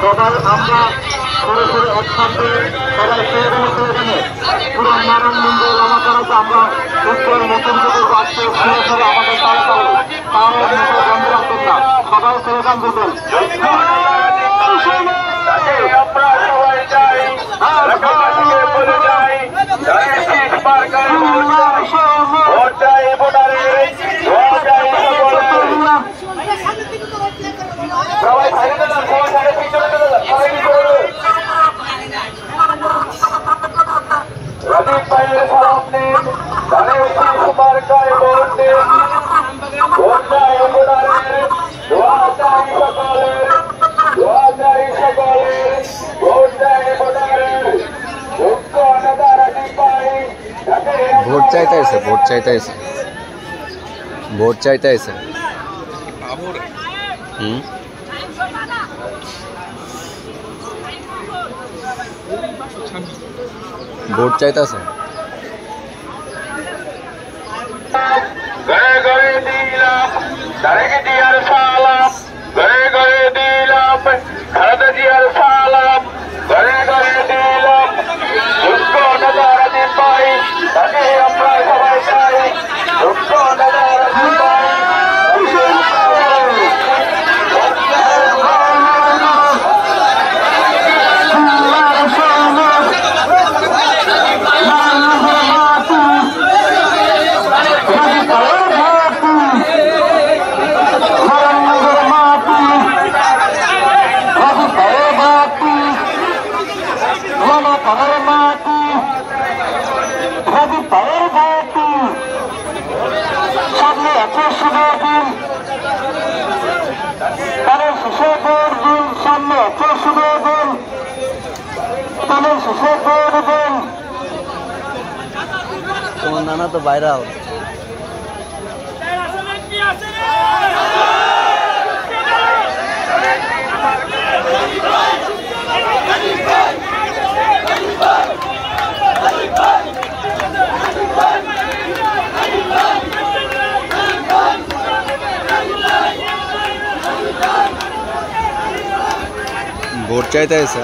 সবাই আমরা সরে সরে একসাথে সবাই সেখানে পুরো নারায়ণ মন্দির এলাকাতে আমরা উত্তর নতুন যুগের বাড়ছে সরে সরে আমাদের তারা তারও মুখে বন্ধ রাখবেন না, সবাই স্লোগান দেবেন। रदीप भाई सामने गणेश कुमार का वोट दे वोट जाए बुलारे दुआ जाए सकले वोट जाए बुलारे उसको नजर रदीप भाई ভোট চাইতে আছে ভোট চাইতে আছে ভোট চাইতে আছে ভোট চাইতে আছে गए गए दिलाम दरग दियार सालाम गए गए दिलाम खरद दियार सालाम गए गए दिलाम उसको नजर रदीप भाई ताकि अपना सबाई जाए उसको नजर रदीप भाई তোমার নানা তো ভাইরাল ভোট চাইতে আছে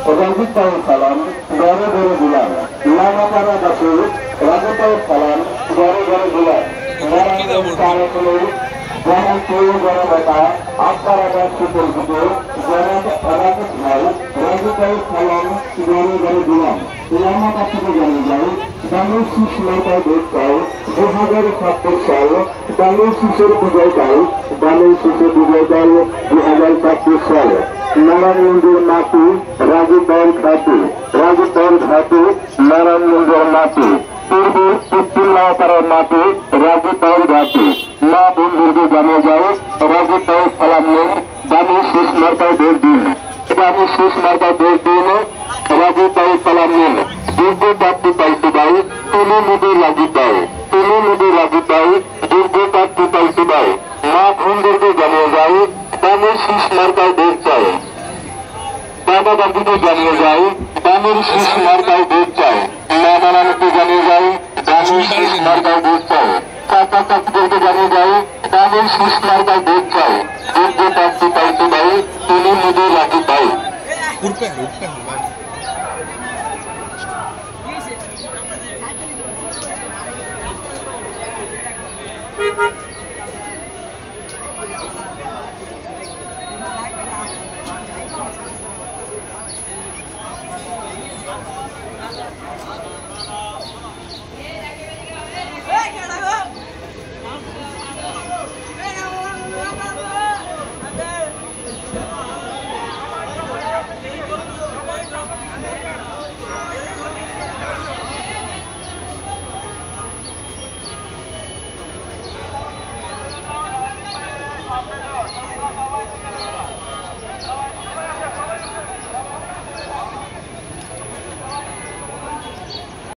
रंजित भाई सलाम गौरव गौरव गुलाम लामापारा बसु राजू भाई सलाम गौरव गौरव गुलाम जहाँ कोई गौरव बता आपका राजा सुपर सुपर जहाँ राजू भाई राजू भाई सलाम गौरव गौरव गुलाम लामा पासी को जाने जाए दानव सुषमा का देख पाओ 2007 साल दानव सुशर विजय पाओ दानव सुशर विजय पाओ 2007 साल नारायण मंदिर माटी राजू पाल खाती नारायण मंदिर माटी पूर्व पश्चिम लापारा माटी राजू पाल घाटी माँ बंधुर को जाने जाए राजू पाल सलाम लेन दानी शीश मार्का देख दिन राजू पाल सलाम लेन दुर्ग पार्टी पाल्टी बाई तुलू मुझे राजू पाल दुर्ग पार्टी पाल्टी बाई माँ बंधुर को जाने जाए दानी शीश मार्का देख जाए दादा गांधी को जानिए जाए दानिर शीश मार्का देख जाए नाना नानी को जानिए जाए दानिर शीश मार्का देख जाए काका का